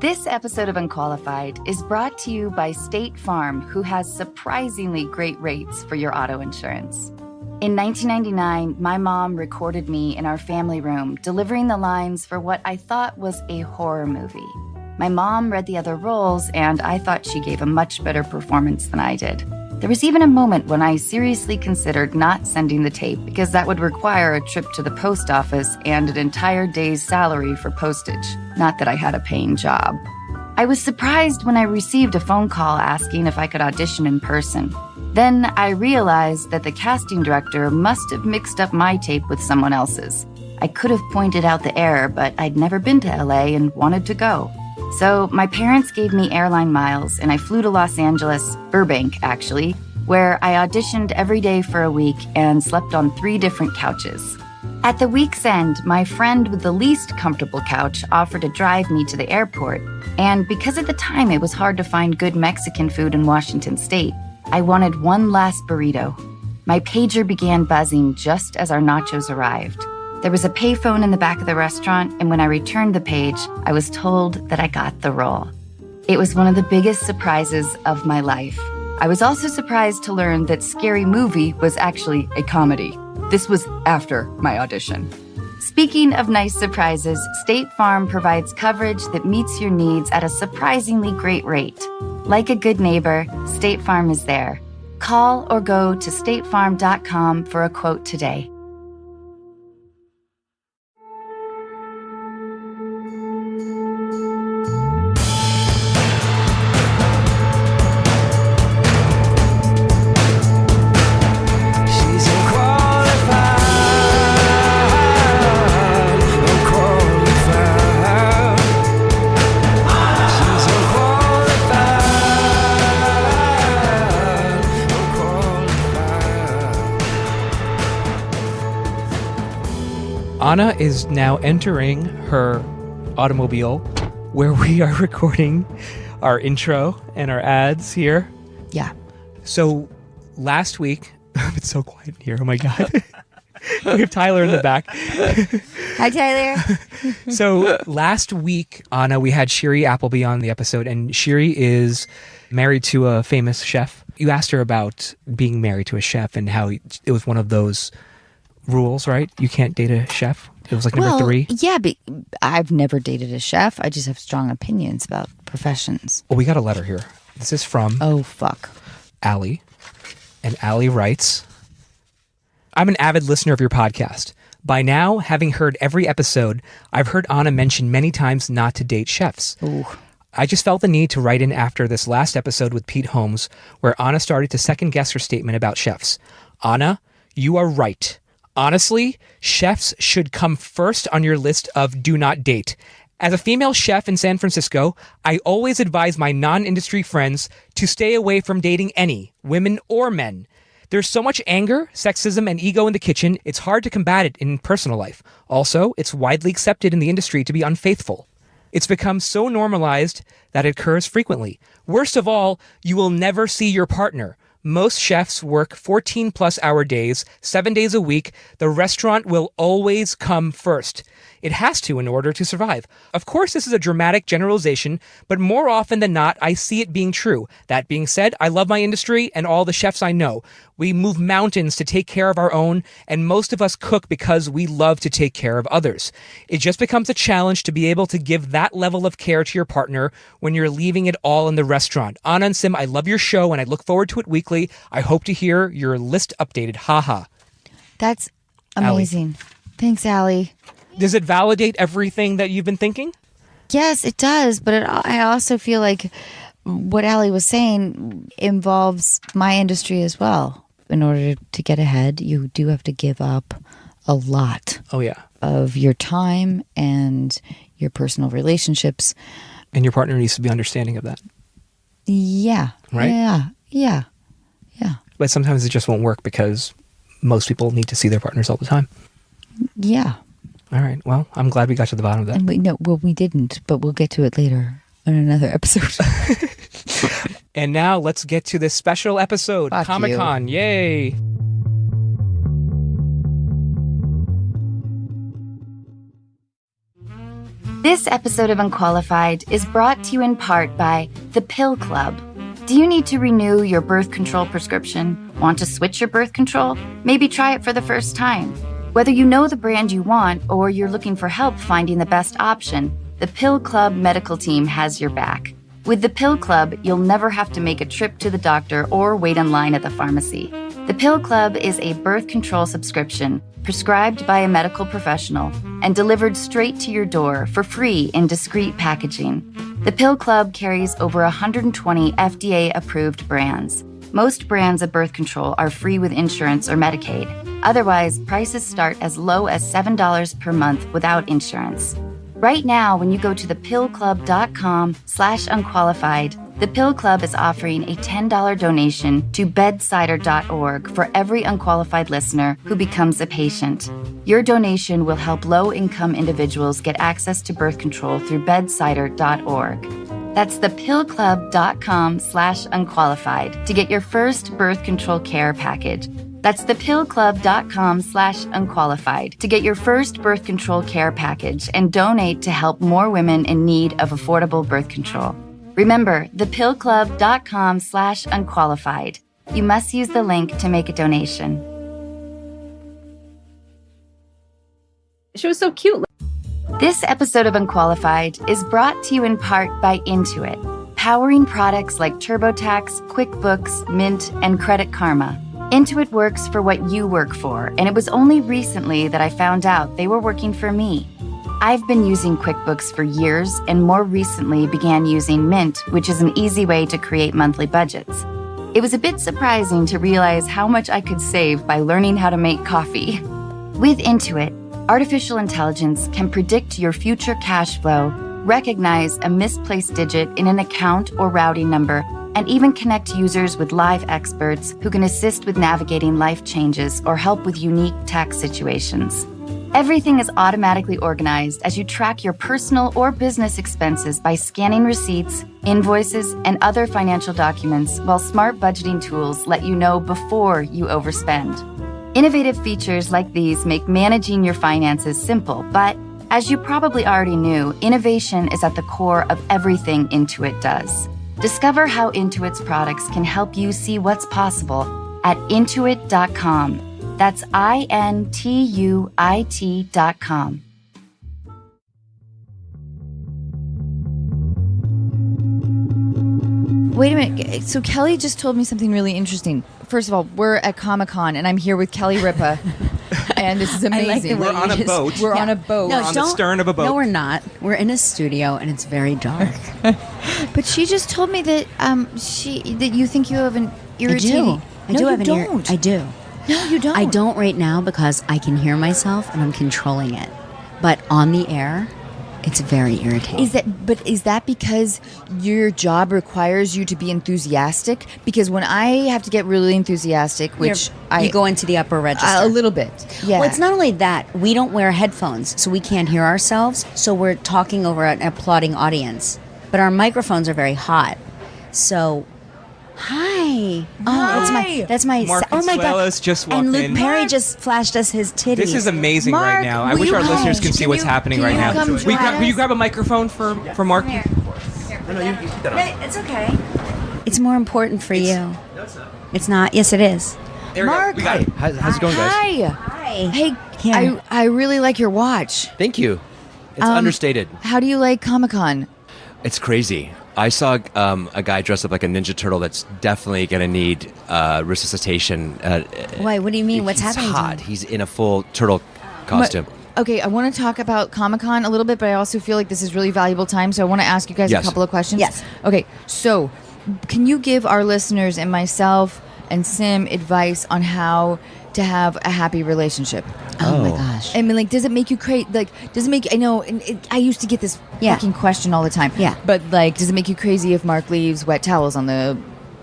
This episode of Unqualified is brought to you by State Farm, who has surprisingly great rates for your auto insurance. In 1999, my mom recorded me in our family room, delivering the lines for what I thought was a horror movie. My mom read the other roles, and I thought she gave a much better performance than I did. There was even a moment when I seriously considered not sending the tape because that would require a trip to the post office and an entire day's salary for postage. Not that I had a paying job. I was surprised when I received a phone call asking if I could audition in person. Then I realized that the casting director must have mixed up my tape with someone else's. I could have pointed out the error, but I'd never been to LA and wanted to go. So my parents gave me airline miles, and I flew to Los Angeles, Burbank actually, where I auditioned every day for a week and slept on 3 different couches. At the week's end, my friend with the least comfortable couch offered to drive me to the airport, and because at the time it was hard to find good Mexican food in Washington State, I wanted one last burrito. My pager began buzzing just as our nachos arrived. There was a payphone in the back of the restaurant, and when I returned the page, I was told that I got the role. It was one of the biggest surprises of my life. I was also surprised to learn that Scary Movie was actually a comedy. This was after my audition. Speaking of nice surprises, State Farm provides coverage that meets your needs at a surprisingly great rate. Like a good neighbor, State Farm is there. Call or go to statefarm.com for a quote today. Anna is now entering her automobile where we are recording our intro and our ads here. Yeah. So last week, it's so quiet here. Oh my God. We have Tyler in the back. Hi, Tyler. So last week, Anna, we had Shiri Appleby on the episode, and Shiri is married to a famous chef. You asked her about being married to a chef and how it was one of those rules, right? You can't date a chef. It was like number 3. Yeah, but I've never dated a chef. I just have strong opinions about professions. Well, we got a letter here. This is from Allie. And Allie writes, I'm an avid listener of your podcast. By now, having heard every episode, I've heard Anna mention many times not to date chefs. Ooh. I just felt the need to write in after this last episode with Pete Holmes, where Anna started to second guess her statement about chefs. Anna, you are right. Honestly, chefs should come first on your list of do not date. As a female chef in San Francisco, I always advise my non-industry friends to stay away from dating any, women or men. There's so much anger, sexism, and ego in the kitchen, it's hard to combat it in personal life. Also, it's widely accepted in the industry to be unfaithful. It's become so normalized that it occurs frequently. Worst of all, you will never see your partner. Most chefs work 14-plus hour days, 7 days a week. The restaurant will always come first. It has to in order to survive. Of course, this is a dramatic generalization, but more often than not, I see it being true. That being said, I love my industry and all the chefs I know. We move mountains to take care of our own, and most of us cook because we love to take care of others. It just becomes a challenge to be able to give that level of care to your partner when you're leaving it all in the restaurant. Anna and Sim, I love your show, and I look forward to it weekly. I hope to hear your list updated. Haha. That's amazing. Allie. Thanks, Allie. Does it validate everything that you've been thinking? Yes, it does. But I also feel like what Allie was saying involves my industry as well. In order to get ahead, you do have to give up a lot of your time and your personal relationships. And your partner needs to be understanding of that. Yeah. Right? Yeah. But sometimes it just won't work because most people need to see their partners all the time. Yeah. All right. Well, I'm glad we got to the bottom of that. And we didn't, but we'll get to it later in another episode. And now let's get to this special episode, Fuck Comic-Con. you. Yay. This episode of Unqualified is brought to you in part by The Pill Club. Do you need to renew your birth control prescription? Want to switch your birth control? Maybe try it for the first time. Whether you know the brand you want or you're looking for help finding the best option, the Pill Club medical team has your back. With the Pill Club, you'll never have to make a trip to the doctor or wait in line at the pharmacy. The Pill Club is a birth control subscription prescribed by a medical professional and delivered straight to your door for free in discreet packaging. The Pill Club carries over 120 FDA-approved brands. Most brands of birth control are free with insurance or Medicaid. Otherwise, prices start as low as $7 per month without insurance. Right now, when you go to thepillclub.com/unqualified, the Pill Club is offering a $10 donation to bedsider.org for every unqualified listener who becomes a patient. Your donation will help low-income individuals get access to birth control through bedsider.org. That's thepillclub.com/unqualified to get your first birth control care package. That's thepillclub.com/unqualified to get your first birth control care package and donate to help more women in need of affordable birth control. Remember, thepillclub.com/unqualified. You must use the link to make a donation. She was so cute. This episode of Unqualified is brought to you in part by Intuit, powering products like TurboTax, QuickBooks, Mint, and Credit Karma. Intuit works for what you work for, and it was only recently that I found out they were working for me. I've been using QuickBooks for years and more recently began using Mint, which is an easy way to create monthly budgets. It was a bit surprising to realize how much I could save by learning how to make coffee. With Intuit, artificial intelligence can predict your future cash flow, recognize a misplaced digit in an account or routing number, and even connect users with live experts who can assist with navigating life changes or help with unique tax situations. Everything is automatically organized as you track your personal or business expenses by scanning receipts, invoices, and other financial documents, while smart budgeting tools let you know before you overspend. Innovative features like these make managing your finances simple, but as you probably already knew, innovation is at the core of everything Intuit does. Discover how Intuit's products can help you see what's possible at intuit.com. That's INTUIT.com. Wait a minute. So Kelly just told me something really interesting. First of all, we're at Comic-Con, and I'm here with Kelly Ripa, and this is amazing. We're on a boat. We're on a boat. We're on the stern of a boat. No, we're not. We're in a studio, and it's very dark. But she just told me that that you think you have an irritating. I do have an ear. don't. I do. No, you don't. I don't right now because I can hear myself and I'm controlling it. But on the air, it's very irritating. Is that because your job requires you to be enthusiastic? Because when I have to get really enthusiastic, which you go into the upper register a little bit. Yeah. Well, it's not only that. We don't wear headphones, so we can't hear ourselves. So we're talking over an applauding audience. But our microphones are very hot. So, hi. Oh, that's my. Mark Oh my God! Consuelos just walked and Luke in. Perry just flashed us his titties. This is amazing Mark, right now. I will wish you our come? listeners can see what's happening right now. come join Will you us? grab a microphone for Mark? No, you keep that on. It's okay. It's more important for you. No, it's not. It's not. Yes, it is. There we go. Mark. We got it. How's it going, guys? Hi. Hi. Hey, Here. I really like your watch. Thank you. It's understated. How do you like Comic-Con? It's crazy. I saw a guy dressed up like a Ninja Turtle that's definitely going to need resuscitation. Why? What do you mean? What's he's happening to hot. him? He's in a full turtle costume. Okay, I want to talk about Comic-Con a little bit, but I also feel like this is really valuable time, so I want to ask you guys a Yes. couple of questions. Yes. Okay, so can you give our listeners and myself and Sim advice on how to have a happy relationship? Oh my gosh. I mean, like, does it make you crazy? Like, does it make, I know, and I used to get this Yeah. fucking question all the time. Yeah. But, like, does it make you crazy if Mark leaves wet towels on the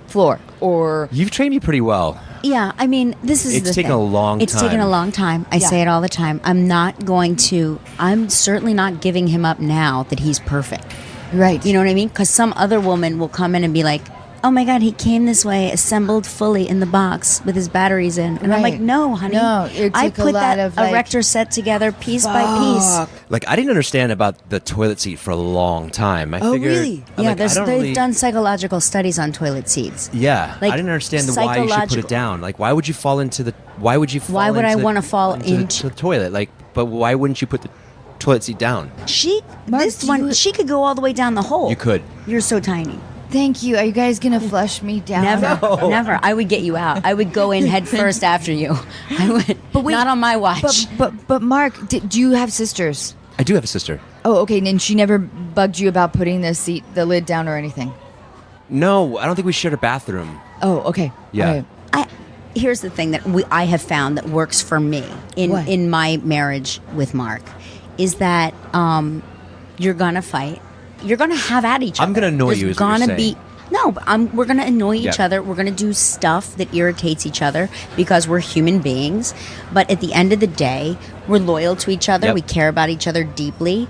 floor? Or, You've trained me pretty well. Yeah, I mean, this is It's the taken thing. a long It's taken a time. long time. I Yeah. say it all the time. I'm certainly not giving him up now that he's perfect. right. You know what I mean? Because some other woman will come in and be like, oh my God, he came this way, assembled fully in the box with his batteries in. And I'm Right. like, no, honey. No, it I took a put lot that of, like, erector set together piece by piece. Like, I didn't understand about the toilet seat for a long time. I Oh, figured, really? Yeah, like, I don't they've really- done psychological studies on toilet seats. Yeah, like, I didn't understand why you should put psychological- it down. Like, why would you fall into the? Why would you? Fall Why would I into the- wanna fall into the toilet? Like, but why wouldn't you put the toilet seat down? Mark, This do one, you- she could go all the way down the hole. You could. You're so tiny. Thank you. Are you guys gonna flush me down? Never, never. I would get you out. I would go in head first after you. I would. But wait, not on my watch. But Mark, do you have sisters? I do have a sister. Oh, okay. And she never bugged you about putting the lid down or anything. No, I don't think we shared a bathroom. Oh, okay. Yeah. All right. Here's the thing that I have found that works for me What? in my marriage with Mark is that you're gonna fight. You're gonna have at each other. I'm gonna annoy There's you, is what you're gonna be saying. no, but we're gonna annoy each Yeah. other. We're gonna do stuff that irritates each other because we're human beings. But at the end of the day, we're loyal to each other. Yep. We care about each other deeply.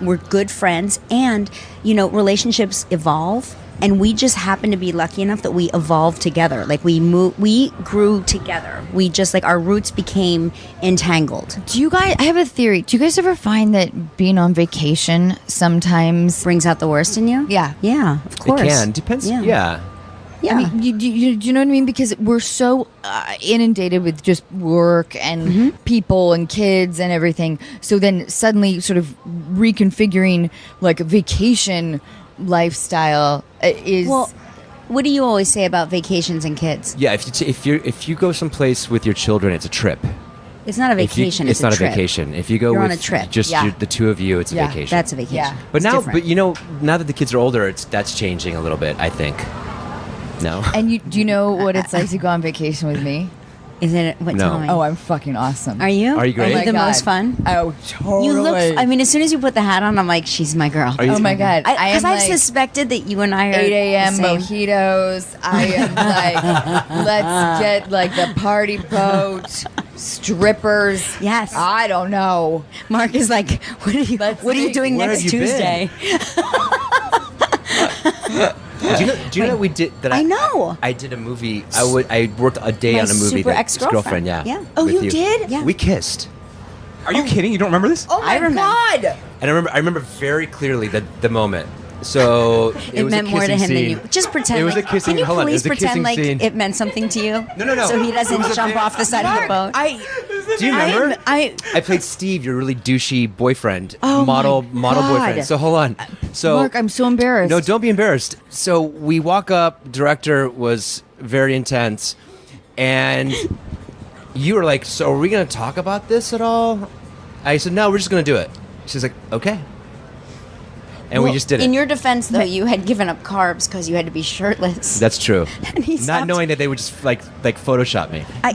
We're good friends, and relationships evolve. And we just happen to be lucky enough that we evolved together. Like we grew together. We just like our roots became entangled. Do you guys? I have a theory. Do you guys ever find that being on vacation sometimes? Brings out the worst in you? Yeah. Yeah, of course. It can. Depends. Yeah. Yeah. Yeah. I mean, do you know what I mean? Because we're so inundated with just work and people and kids and everything. So then suddenly, sort of reconfiguring like a vacation lifestyle is. Well, what do you always say about vacations and kids? Yeah. If you go someplace with your children, it's a trip. It's not a If you- vacation. it's a not trip. a vacation. If you go You're with on a trip. just Yeah. the two of you, it's a Yeah, vacation. That's a vacation. Yeah. But It's now, different. now that the kids are older, that's changing a little bit. I think. No. And do you know what it's like to go on vacation with me? Is it what No. time? Oh, I'm fucking awesome. Are you? Are you great? Are Oh you the my most God. fun? Oh, totally. You look. I mean, as soon as you put the hat on, I'm like, she's my girl. Are you- Oh my God. I am Because I've like suspected that you and I are 8 a.m. the same. mojitos. I am like, let's get like the party boat, strippers. Yes. I don't know. Mark is like, what are you? Let's What are you see. doing Where next have you been? Tuesday? Do you know that we did that? I know. I did a movie. I worked a day My on a movie. super that- ex-girlfriend. Yeah. Yeah. Oh, with you did? Yeah. We kissed. Are you kidding? You don't remember this? Oh my I remember. God. And I remember very clearly the moment. So It was meant a more to kissing him scene. than you. Just pretend. It was like, a kissing. Can you Hold on, it please was a pretend kissing like scene. it meant something to you? No. So he It doesn't was a jump very- off the side of the boat. Do you remember? I played Steve, your really douchey boyfriend, Oh model my God. boyfriend. So hold on. So Mark, I'm so embarrassed. No, don't be embarrassed. So we walk up. Director was very intense, and you were like, "So are we going to talk about this at all?" I said, "No, we're just going to do it." She's like, "Okay," and we Well, just did it. In your defense, though, you had given up carbs because you had to be shirtless. That's true. And he Not stopped- knowing that they would just like Photoshop me. I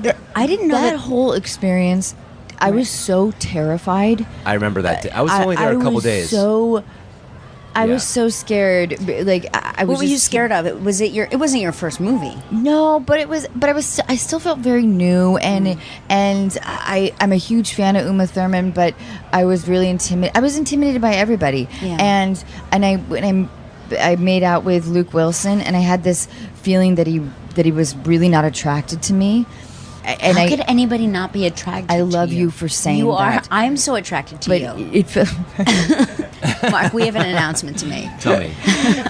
didn't know that that. whole experience, I was so terrified. I remember that. Day. I was only there a couple was days. I Yeah. was so scared. Like I was. What were you just- scared of? It wasn't your first movie. No, but it was. But I was. I still felt very new, and I'm a huge fan of Uma Thurman, but I was really intimidated. I was intimidated by everybody, Yeah. and I made out with Luke Wilson, and I had this feeling that he was really not attracted to me. And How could anybody not be attracted? I to love you you for saying you are. that. I'm so attracted to But you, it felt. Mark. We have an announcement to make. Tell me.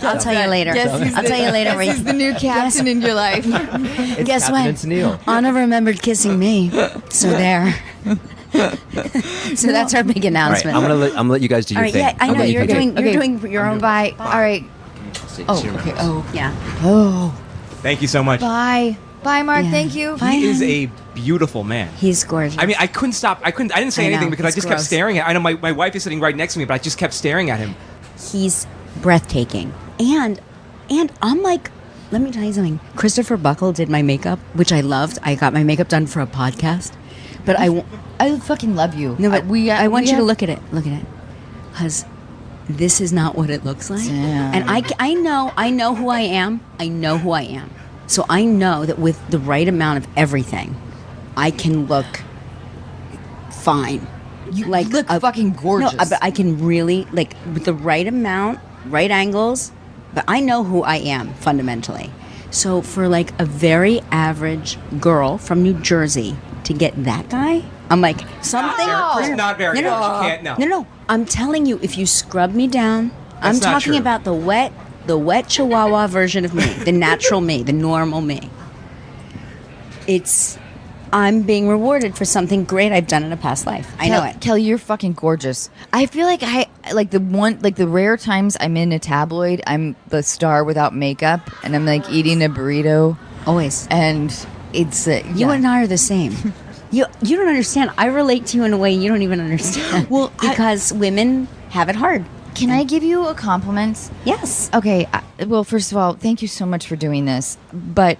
I'll tell you later. Yes, I'll tell you later. This is the new captain in your life. Guess Captain what? and Tennille. Anna remembered kissing me, so there. So that's our big All right, announcement. I'm gonna let you guys do All your right, thing. yeah, I I'll know let you you're continue. doing your own. Bye. All right. Oh, okay. Oh, Yeah. oh. Thank you so much. Bye. Bye, Mark. Yeah. Thank you. Bye. He is a beautiful man. He's gorgeous. I mean, I couldn't stop. I didn't say I know, anything because I it's just kept gross. staring at. I know my wife is sitting right next to me, but I just kept staring at him. He's breathtaking, and I'm like, let me tell you something. Christopher Buckle did my makeup, which I loved. I got my makeup done for a podcast, but I fucking love you. no, but I want you to have- look at it. Look at it, because this is not what it looks like. Damn. And I know who I am. I know who I am. So I know that with the right amount of everything, I can look fine. You look fucking gorgeous. No, but I can really, like, with the right amount, right angles, but I know who I am fundamentally. So for like a very average girl from New Jersey to get that guy, I'm like, something. It's not very No, no. much. You can't, no. No. I'm telling you, if you scrub me down, I'm That's not talking true. about the wet Chihuahua version of me, the natural me, the normal me. I'm being rewarded for something great I've done in a past life. I know it. Kelly, you're fucking gorgeous. I feel like the rare times I'm in a tabloid, I'm the star without makeup, and I'm like eating a burrito, Always. and it's You and I are the same. You don't understand. I relate to you in a way you don't even understand. Well, because women have it hard. Can I give you a compliment? Yes. Okay. Well, first of all, thank you so much for doing this, but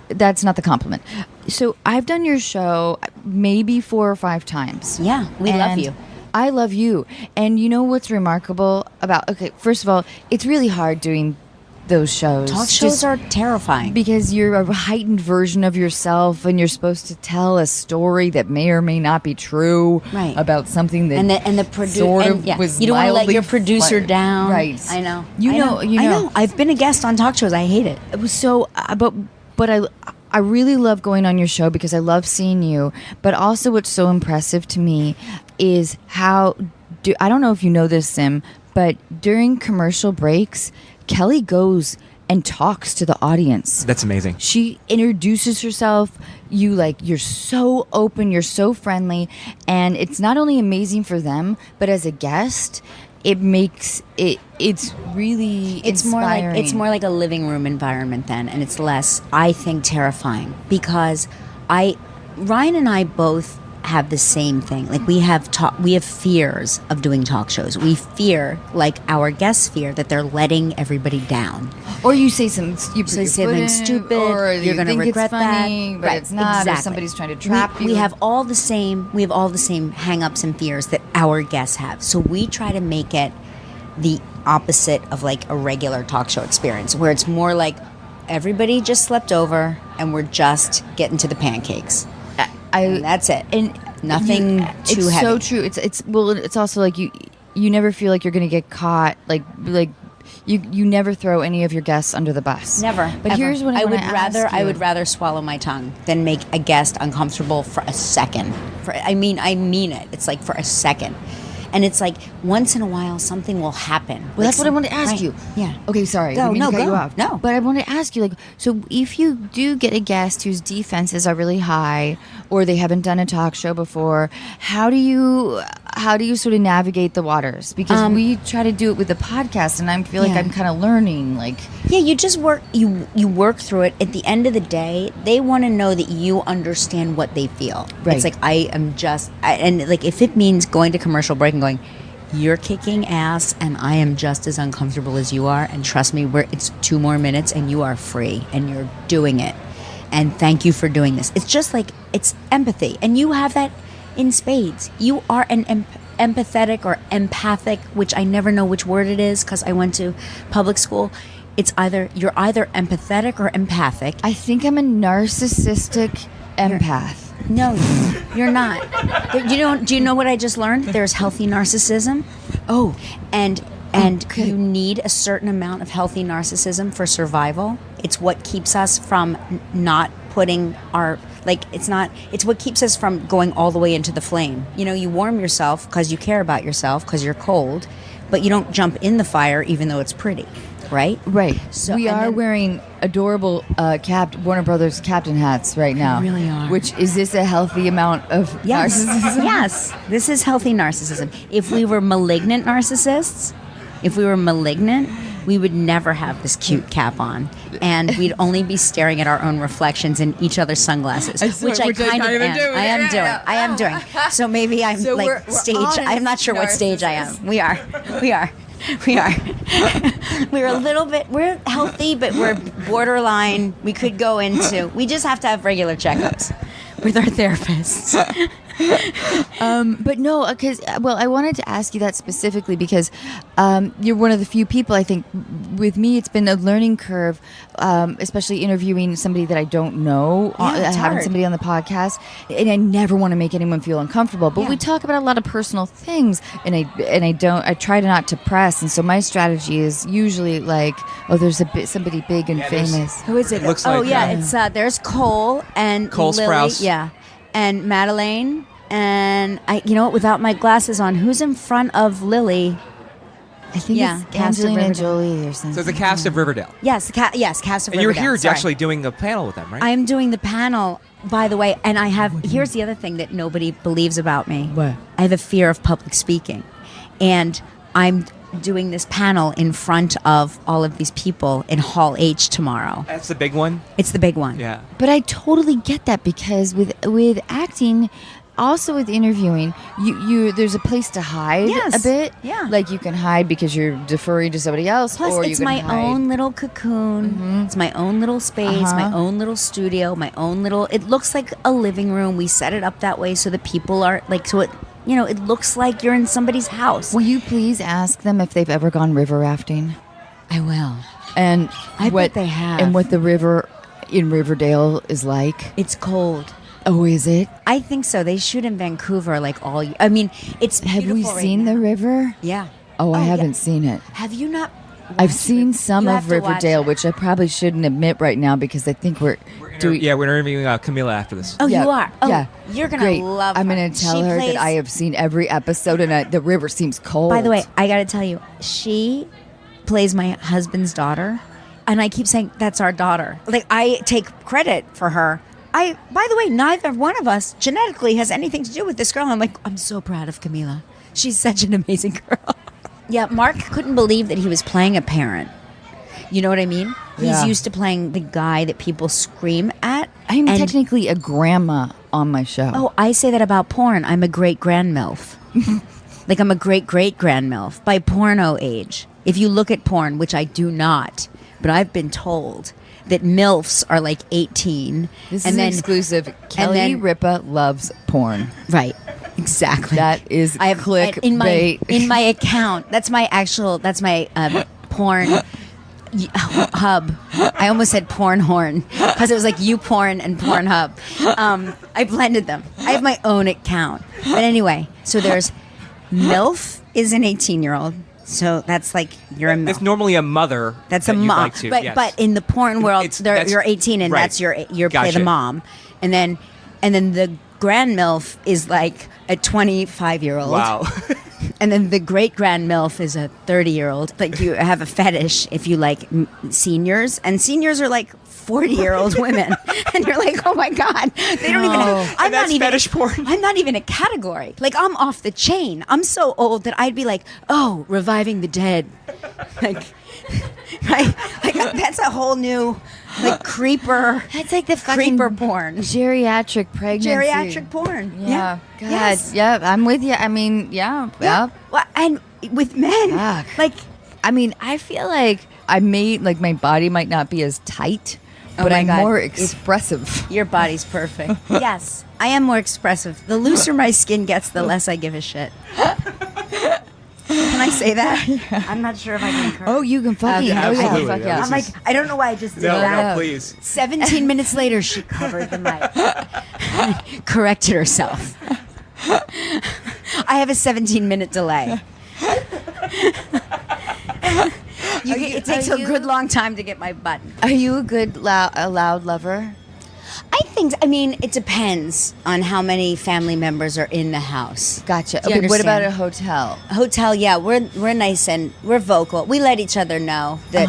that's not the compliment. So I've done your show maybe 4 or 5 times. Yeah, we love And you. I love you. And you know what's remarkable about, okay, first of all, it's really hard doing those shows. Talk shows Just are terrifying. because you're a heightened version of yourself and you're supposed to tell a story that may or may not be true Right. about something that and the producer sort of was you don't want to let mildly your producer fun- down. Right. I know. You I know. I know. I've been a guest on talk shows. I hate it. It was so, but I really love going on your show because I love seeing you. But also, what's so impressive to me is how I don't know if you know this, Sim, but during commercial breaks, Kelly goes and talks to the audience. That's amazing. She introduces herself. You're so open, you're so friendly, and it's not only amazing for them, but as a guest, it makes it's really inspiring. It's more like a living room environment then, and it's less, I think, terrifying because Ryan and I both have the same thing. Like we have fears of doing talk shows. We fear, like our guests fear, that they're letting everybody down. Or you say something stupid, So you say something stupid, or you're going to regret it's funny, that. but Right, it's not. exactly. Or somebody's trying to trap you. We have all the same. We have all the same hang-ups and fears that our guests have. So we try to make it the opposite of like a regular talk show experience, where it's more like everybody just slept over and we're just getting to the pancakes. And that's it. And nothing too it's heavy. so true. It's also like you never feel like you're going to get caught. Like you never throw any of your guests under the bus. Never. But ever. here's what I would rather swallow my tongue than make a guest uncomfortable for a second. I mean it. It's like for a second. And it's like once in a while something will happen. Well, that's what I wanted to ask right. you. Yeah. Okay, sorry. Go, I didn't mean to no, cut go. you off. No. But I wanted to ask you, like, so if you do get a guest whose defenses are really high, or they haven't done a talk show before, how do you sort of navigate the waters? Because we try to do it with the podcast, and I feel like Yeah. I'm kind of learning. Like, Yeah, you just work. You work through it. At the end of the day, they want to know that you understand what they feel. Right. It's like and like if it means going to commercial break and going, you're kicking ass, and I am just as uncomfortable as you are. And trust me, it's 2 more minutes, and you are free, and you're doing it. And thank you for doing this. It's just like it's empathy, and you have that in spades. You are an empathetic or empathic, which I never know which word it is because I went to public school. You're either empathetic or empathic. I think I'm a narcissistic empath. No, you're not. Do you know what I just learned? There's healthy narcissism. Oh, And Okay. you need a certain amount of healthy narcissism for survival. It's what keeps us from not putting it's what keeps us from going all the way into the flame. You warm yourself because you care about yourself because you're cold, but you don't jump in the fire even though it's pretty, right? right. So- We and are then- wearing adorable Warner Brothers captain hats right now. We really are. Which is this a healthy amount of narcissism? Yes, this is healthy narcissism. If we were malignant narcissists, we would never have this cute cap on, and we'd only be staring at our own reflections in each other's sunglasses, which I kind of am. I am doing. So maybe I'm So like we're stage. honest I'm not sure what stage I am. We are. We're a little bit. We're healthy, but we're borderline. We could go into. We just have to have regular checkups with our therapists. But no, because I wanted to ask you that specifically because you're one of the few people. I think with me, it's been a learning curve, especially interviewing somebody that I don't know, it's having hard. somebody on the podcast, and I never want to make anyone feel uncomfortable. But we talk about a lot of personal things, and I try not to press, and so my strategy is usually like, oh, there's somebody big and famous. Who is it? looks oh like, yeah, it's there's Cole and Cole Lily, Sprouse. yeah, and Madeleine. And you know what? Without my glasses on, who's in front of Lily? I think Yeah, it's cast of Angelina Riverdale. Jolie or something. So it's a cast of Riverdale. Yes, cast of And you were Riverdale. here Sorry. actually doing a panel with them, right? I'm doing the panel, by the way, and I have. Here's the other thing that nobody believes about me. What? I have a fear of public speaking, and I'm doing this panel in front of all of these people in Hall H tomorrow. That's the big one. It's the big one. Yeah. But I totally get that because with acting, also with interviewing, you there's a place to hide Yes. a bit. Yeah. Like you can hide because you're deferring to somebody else, Plus, or it's you can my hide. own little cocoon. It's my own little space, my own little studio, my own little. It looks like a living room. We set it up that way so that people are like, so it, you know, it looks like you're in somebody's house. Will you please ask them if they've ever gone river rafting? I will. And I bet what they have. And what the river in Riverdale is like. It's cold. Oh, is it? I think so. They shoot in Vancouver like all year. I mean, it's Have we beautiful right seen the now. river? Yeah. Oh, I yeah. haven't seen it. Have you not? I've watched seen River- some You of have to watch Riverdale, it. which I probably shouldn't admit right now because I think we're doing. Yeah, we're interviewing Camila after this. Oh, you are. Oh, yeah. You're gonna Great. love. I'm her. gonna tell She her plays- that I have seen every episode, and the river seems cold. By the way, I got to tell you, she plays my husband's daughter, and I keep saying that's our daughter. Like I take credit for her. By the way, neither one of us genetically has anything to do with this girl. I'm like, I'm so proud of Camila. She's such an amazing girl. Yeah, Mark couldn't believe that he was playing a parent. You know what I mean? Yeah. He's used to playing the guy that people scream at. I'm and- technically a grandma on my show. Oh, I say that about porn. I'm a great grand MILF. Like I'm a great grand MILF by porno age. If you look at porn, which I do not, but I've been told that MILFs are like 18. This and is then, exclusive. Kelly then- Ripa loves porn. Right. Exactly. That is I have clickbait. in my account. That's my porn hub. I almost said porn horn because it was like YouPorn and Pornhub. I blended them. I have my own account. But anyway, so there's MILF is an 18-year-old. So that's like you're a It's MILF. normally a mother. That's that a you'd mom. like to, But yes. but in the porn world, That's- you're 18 and right. that's your play Gotcha. the mom, and then the grand MILF is like a 25-year-old. Wow. And then the great grand MILF is a 30-year-old. Like you have a fetish if you like seniors, and seniors are like 40-year-old women, and you're like, oh my god, they don't even. I'm And that's fetish porn? I'm not even a category. Like I'm off the chain. I'm so old that I'd be like, oh, reviving the dead, like. Right, like that's a whole new, like creeper. That's like the fucking creeper porn, geriatric pregnancy. geriatric porn. Yeah. God. Yes. Yeah, I'm with you. I mean, yeah. Well, and with men, Fuck. like I mean, I feel like my body might not be as tight, Oh but my I'm God. more It's- expressive. your body's perfect. Yes, I am more expressive. The looser my skin gets, the less I give a shit. Can I say that? I'm not sure if I can. Curse. Oh, you can fucking. Okay, Oh, yeah, absolutely. fuck Yeah, yeah. I'm like, I don't know why I just did No, that. no, please. 17 minutes later, she covered the mic. Corrected herself. I have a 17-minute delay. It takes a good long time to get my button. Are you a good loud lover? I mean, it depends on how many family members are in the house. Gotcha. Do you Okay, what about understand? a hotel? Hotel, yeah, we're nice and we're vocal. We let each other know that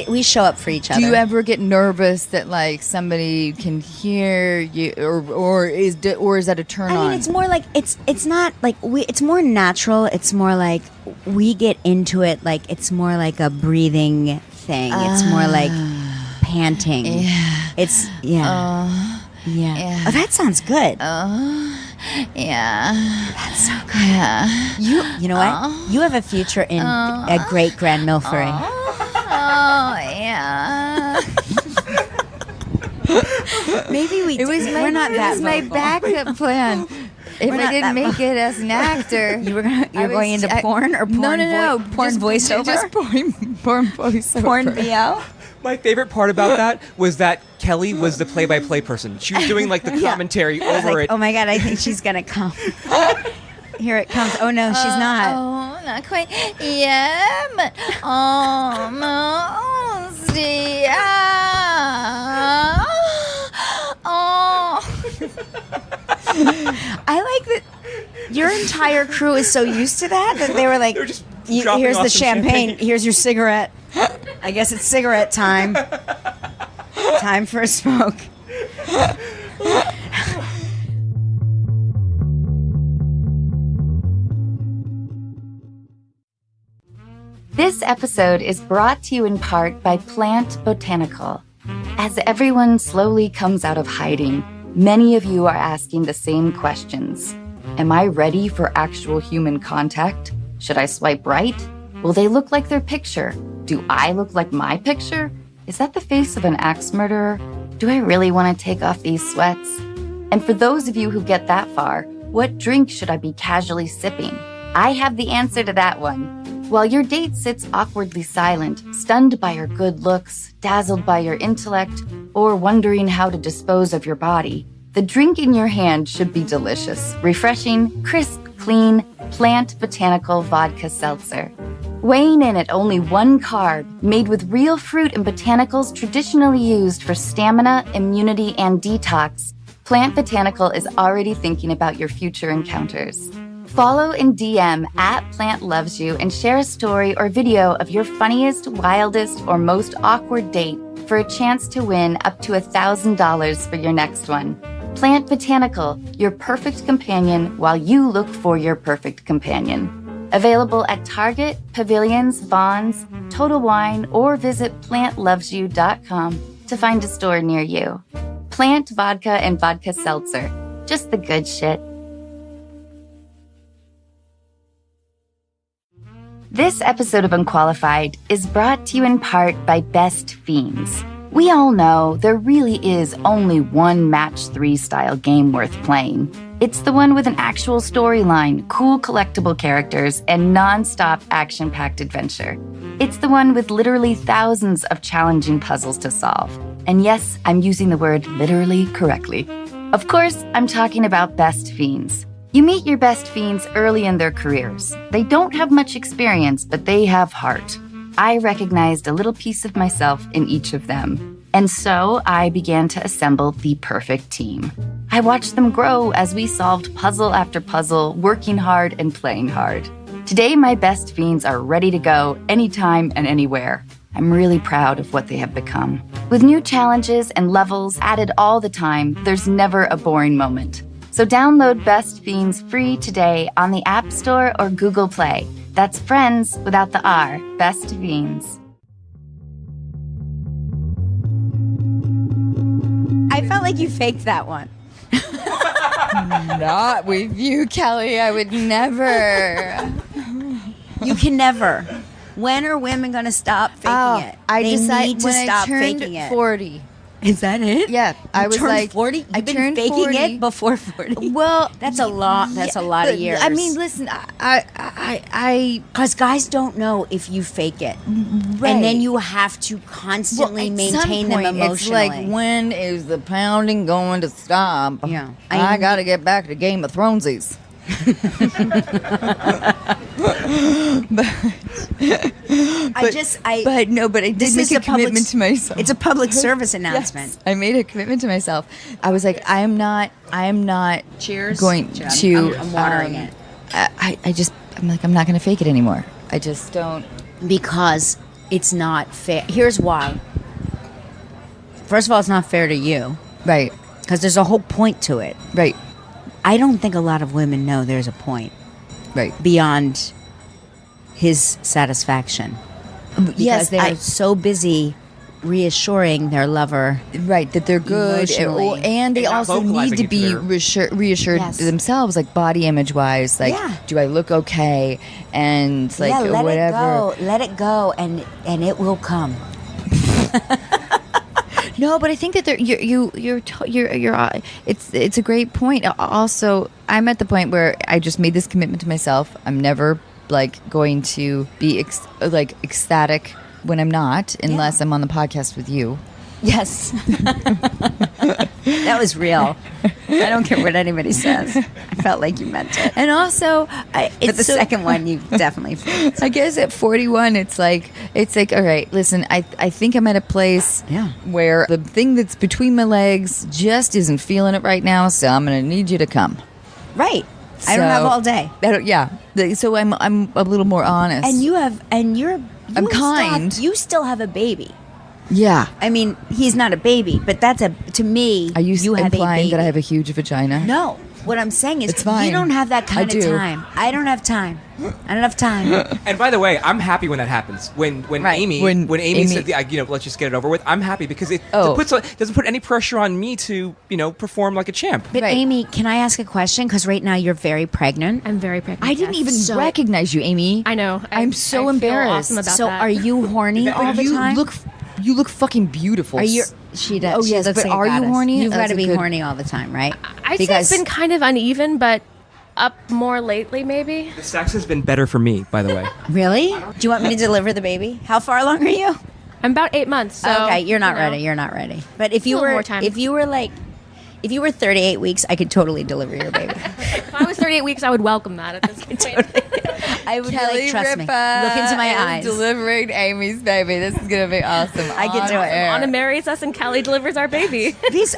we show up for each other. Do you ever get nervous that like somebody can hear you, or is that a turn I on? mean, it's more like it's not like it's more natural. It's more like we get into it like it's more like a breathing thing. It's more like panting. Yeah. It's yeah. yeah. Oh, that sounds good. Yeah. That's so good. Yeah. You know what? You have a future in a great grand milfery. Oh yeah. Maybe we. It was we're not that my vocal. backup plan. if I didn't make it as an actor, You're going into porn or porn? Porn voiceover. Just porn voiceover. Porn VO. My favorite part about that was that Kelly was the play-by-play person. She was doing like the commentary over it. Oh my god, I think she's gonna come. Here it comes. Oh no, she's not. Oh, not quite. Yeah, but almost. Yeah. Oh. I like that your entire crew is so used to that they were like, They're just dropping here's off the some champagne, champagne. here's your cigarette. I guess it's cigarette time. Time for a smoke. This episode is brought to you in part by Plant Botanical. As everyone slowly comes out of hiding, many of you are asking the same questions. Am I ready for actual human contact? Should I swipe right? Will they look like their picture? Do I look like my picture? Is that the face of an axe murderer? Do I really want to take off these sweats? And for those of you who get that far, what drink should I be casually sipping? I have the answer to that one. While your date sits awkwardly silent, stunned by your good looks, dazzled by your intellect, or wondering how to dispose of your body, the drink in your hand should be delicious, refreshing, crisp, clean, Plant Botanical Vodka Seltzer. Weighing in at only 1 carb, made with real fruit and botanicals traditionally used for stamina, immunity, and detox, Plant Botanical is already thinking about your future encounters. Follow and DM @PlantLovesYou and share a story or video of your funniest, wildest, or most awkward date for a chance to win up to $1,000 for your next one. Plant Botanical, your perfect companion while you look for your perfect companion. Available at Target, Pavilions, Vons, Total Wine, or visit PlantLovesYou.com to find a store near you. Plant Vodka and Vodka Seltzer. Just the good shit. This episode of Unqualified is brought to you in part by Best Fiends. We all know there really is only one Match 3 style game worth playing. It's the one with an actual storyline, cool collectible characters, and non-stop action-packed adventure. It's the one with literally thousands of challenging puzzles to solve. And yes, I'm using the word literally correctly. Of course, I'm talking about Best Fiends. You meet your best fiends early in their careers. They don't have much experience, but they have heart. I recognized a little piece of myself in each of them. And so I began to assemble the perfect team. I watched them grow as we solved puzzle after puzzle, working hard and playing hard. Today, my best fiends are ready to go anytime and anywhere. I'm really proud of what they have become. With new challenges and levels added all the time, there's never a boring moment. So download Best Fiends free today on the App Store or Google Play. That's friends without the R. Best Fiends. I felt like you faked that one. Not with you, Kelly. I would never. You can never. When are women going to stop faking it? I They decided need to when stop I turned faking it. 40. Is that it? Yeah, I was turned like 40. I You've been turned faking 40. it before 40. Well, That's a lot. That's a lot of but, years. I mean, listen, I because guys don't know if you fake it, right. and then you have to constantly at maintain some them point, emotionally. It's like, when is the pounding going to stop? Yeah. I got to get back to Game of Thronesies. but I did make a commitment to myself. It's a public service announcement. Yes, I made a commitment to myself. I was like, I am not Cheers. going Cheers. to. I'm watering it. I'm like, I'm not going to fake it anymore. I just don't. Because it's not fair. Here's why. First of all, it's not fair to you. Right. Because there's a whole point to it. Right. I don't think a lot of women know there's a point. Right. Beyond his satisfaction. Because Yes, they're so busy reassuring their lover. Right, that they're good, Emotionally. and they And not also need vocalizing to be it to their- reassured Yes. themselves, like body image wise. Like, Yeah. do I look okay? And like let whatever. it go. Let it go, and it will come. No, but I think that it's a great point. Also, I'm at the point where I just made this commitment to myself. I'm never like going to be ecstatic when I'm not, unless I'm on the podcast with you. Yes. That was real. I don't care what anybody says. I felt like you meant it. And also, But the second one, you definitely feel. I guess at 41, it's like, all right, listen, I think I'm at a place where the thing that's between my legs just isn't feeling it right now, so I'm going to need you to come. Right. I don't have all day. So I'm a little more honest. And you're kind. You still have a baby. Yeah. I mean, he's not a baby, but to me, Are you have implying a baby. that I have a huge vagina? No. What I'm saying is It's fine. you don't have that kind I of do. time. I don't have time. I don't have time. And by the way, I'm happy when that happens. When Right. Amy said, let's just get it over with. I'm happy because it doesn't put any pressure on me to perform like a champ. But Right. Amy, can I ask a question? Because right now you're very pregnant. I'm very pregnant. I didn't yes. even So- recognize you, Amy. I know. I'm so I feel embarrassed. awesome about So that. are you horny all the time? You look fucking beautiful. Are you? She does. Oh, she yes, looks but like a are you goddess. horny? You've got That's to a be good- horny all the time, right? I'd say it's been kind of uneven, but up more lately, maybe. The sex has been better for me, by the way. Really? Do you want me to deliver the baby? How far along are you? I'm about 8 months. So, Okay, you're not you know. ready. You're not ready. But if you A little were, more time. if you were 38 weeks, I could totally deliver your baby. If I was 38 weeks, I would welcome that at this point. I would be Kelly like, trust me. Ripa Look into my is eyes. delivering Amy's baby. This is gonna be awesome. I can do it. Anna marries us and Kelly delivers our baby.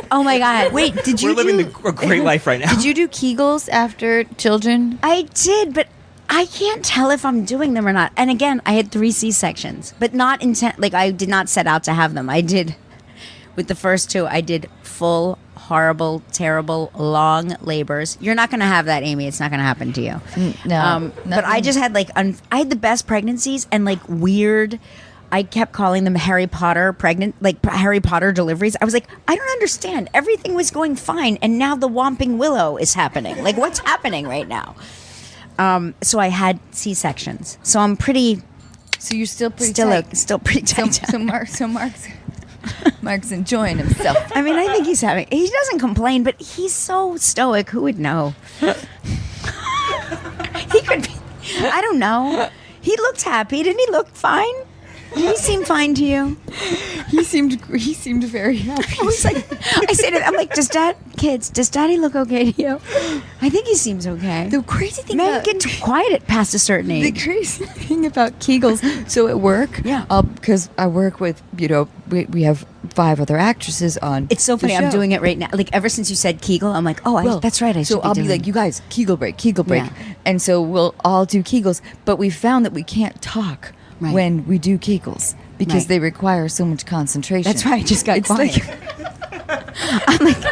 Oh my God! Wait, did you? We're living do, a great life right now. Did you do Kegels after children? I did, but I can't tell if I'm doing them or not. And again, I had 3 C-sections, but not intent. Like I did not set out to have them. I did with the first 2. I did full, horrible, terrible, long labors. You're not going to have that, Amy. It's not going to happen to you. No, but I just had I had the best pregnancies and weird. I kept calling them Harry Potter Harry Potter deliveries. I was like, I don't understand. Everything was going fine, and now the Whomping Willow is happening. Like, what's happening right now? So I had C-sections. So I'm pretty. So you're still pretty Still tight. pretty tight. So Mark's enjoying himself. I mean, I think he doesn't complain, but he's so stoic. Who would know? He could be. I don't know. He looked happy. Didn't he look fine? Did he seem fine to you? He seemed very happy. I was like, I said it. I'm like, does Daddy look okay to you? I think he seems okay. The crazy thing Men about get too quiet past a certain the age. crazy thing about Kegels. So at work, because I work with we have 5 other actresses on. It's so the funny. I'm show. doing it right now. Like ever since you said Kegel, I'm like, that's right. So I'll be like, you guys, Kegel break, Yeah. and so we'll all do Kegels. But we found that we can't talk Right. when we do Kegels because Right. they require so much concentration. That's right. I just got It's quiet. I'm like,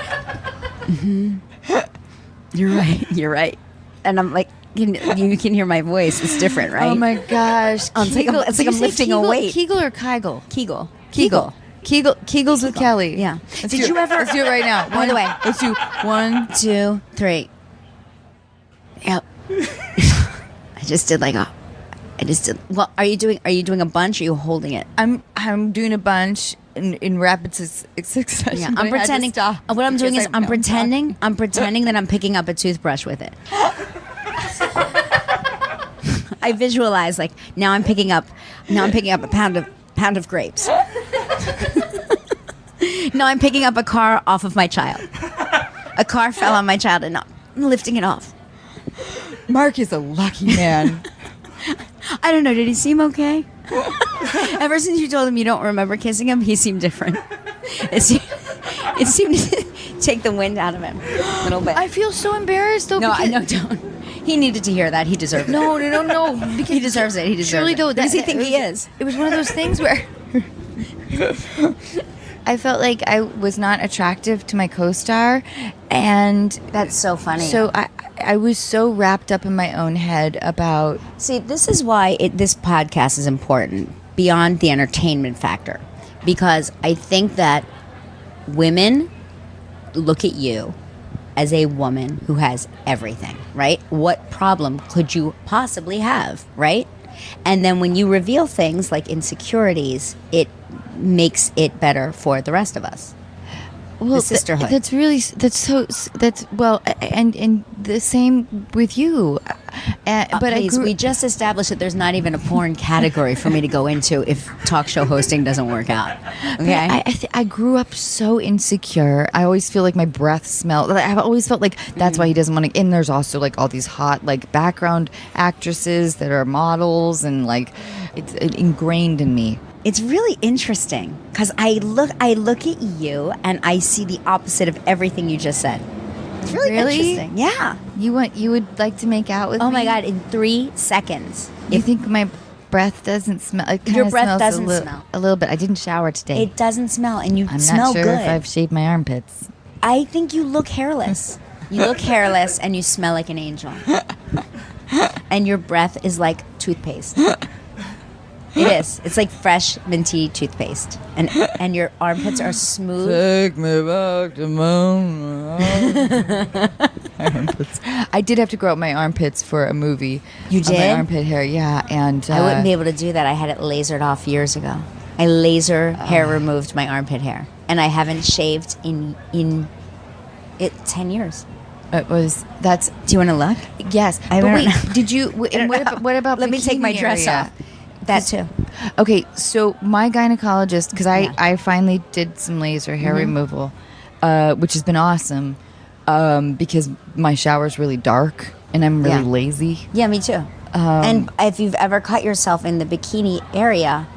You're right. And I'm like, you can hear my voice. It's different, right? Oh my gosh! It's like I'm Did you say lifting a weight. Kegel or Kegel? Kegel. Kegels with Kelly. Yeah. Let's do it right now. By the way. let's do 1, 2, 3. Yep. I just did well, are you doing a bunch or are you holding it? I'm doing a bunch in rapid succession. Yeah, but I I'm had to pretending. stop What I'm doing because is I'm pretending that I'm picking up a toothbrush with it. I visualize now I'm picking up a pound of grapes. No, I'm picking up a car off of my child. A car fell on my child and I'm lifting it off. Mark is a lucky man. I don't know. Did he seem okay? Ever since you told him you don't remember kissing him, he seemed different. It seemed to take the wind out of him a little bit. I feel so embarrassed though. No, I because- know. Don't. He needed to hear that. He deserved it. No. Because He deserves it. He deserves Surely it. though, Who does he think it he was- is? It was one of those things where I felt like I was not attractive to my co-star, and That's so funny. so I was so wrapped up in my own head about. See, this is why this podcast is important beyond the entertainment factor, because I think that women look at you as a woman who has everything, right? What problem could you possibly have, right? And then when you reveal things like insecurities, it makes it better for the rest of us. Well, the sisterhood. And the same with you. But Please, I we just established that there's not even a porn category for me to go into if talk show hosting doesn't work out. Okay. I grew up so insecure. I always feel like my breath smelled. I've always felt like that's why he doesn't want to. And there's also like all these hot like background actresses that are models, and like it's ingrained in me. It's really interesting because I look at you and I see the opposite of everything you just said. It's really interesting. Yeah. You would like to make out with me? Oh my God! In 3 seconds. You think my breath doesn't smell? It Your kinda breath smells doesn't a smell. a little bit. I didn't shower today. It doesn't smell, and you I'm smell not sure good. if I've shaved my armpits. I think you look hairless. You look hairless, and you smell like an angel. And your breath is like toothpaste. It is. It's like fresh, minty toothpaste, and your armpits are smooth. Take me back to moon. I did have to grow out my armpits for a movie. You of my did? armpit hair, yeah, and I wouldn't be able to do that. I had it lasered off years ago. I laser hair removed my armpit hair, and I haven't shaved in 10 years. It was that's. Do you want to look? Yes, I but don't wait, know. did you? And what about? Let me take my bikini dress area? off. That too. Okay, so my gynecologist, because Yeah. I finally did some laser hair removal, which has been awesome, because my shower's really dark and I'm really Yeah. lazy. Yeah, me too. And if you've ever cut yourself in the bikini area,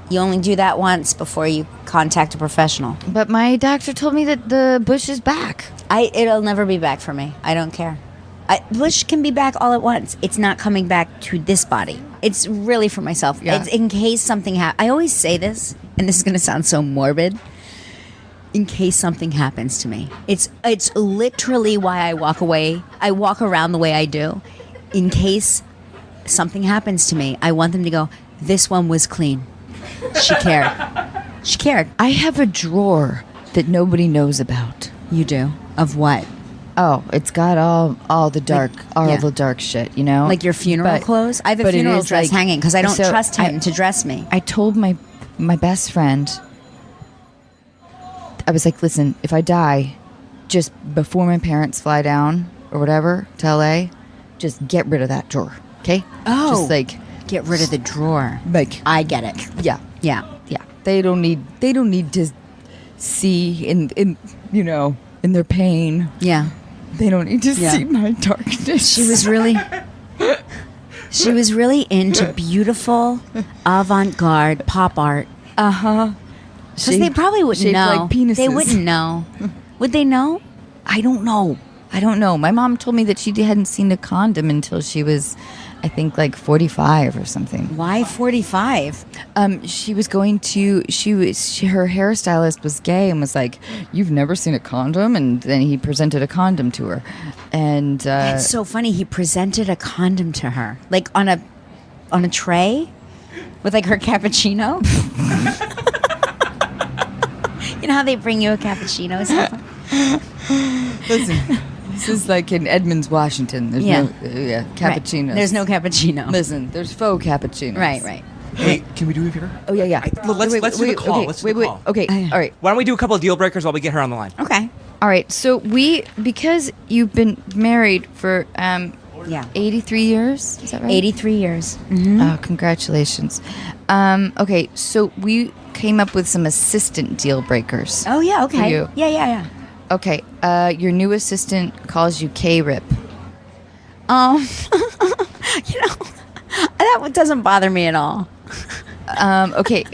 you only do that once before you contact a professional. But my doctor told me that the bush is back. It'll never be back for me. I don't care. Bush can be back all at once. It's not coming back to this body. It's really for myself. Yeah. It's in case something happens. I always say this, and this is going to sound so morbid. In case something happens to me. It's literally why I walk away. I walk around the way I do. In case something happens to me, I want them to go, this one was clean. She cared. She cared. I have a drawer that nobody knows about. You do? Of what? Oh, it's got all the dark, yeah. the dark shit, you know? Like your funeral But- clothes? I have a but it funeral is dress like- hanging because I don't so trust him I- to dress me. I told my best friend, I was like, listen, if I die, just before my parents fly down or whatever to LA, just get rid of that drawer, okay? Oh. Just like, Get rid of the drawer. like, I get it. yeah, Yeah. yeah. They don't need to see in their pain. Yeah. They don't need to Yeah. see my darkness. She was really into beautiful avant-garde pop art. Because they probably wouldn't shaped know. like penises. They wouldn't know. Would they know? I don't know. My mom told me that she hadn't seen a condom until she was, I think, like 45 or something. Why 45? She was going to. Her hairstylist was gay and was like, "You've never seen a condom?" And then he presented a condom to her, and That's so funny. He presented a condom to her, like on a tray, with like her cappuccino. You know how they bring you a cappuccino or something? listen, this is like in Edmonds, Washington. There's Yeah. no cappuccinos. Right. There's no cappuccino. Listen, there's faux cappuccinos. Right. Hey, can we do a favor? Oh yeah. Let's do the call. Okay, Let's do the call. Okay. All right. Why don't we do a couple of deal breakers while we get her on the line? Okay. All right. So because you've been married for Yeah. 83 years. Is that right? 83 years. Oh, congratulations. Okay, so we came up with some assistant deal breakers. Oh, yeah, okay. For you. Yeah. Okay, your new assistant calls you K-Rip. That doesn't bother me at all. Okay.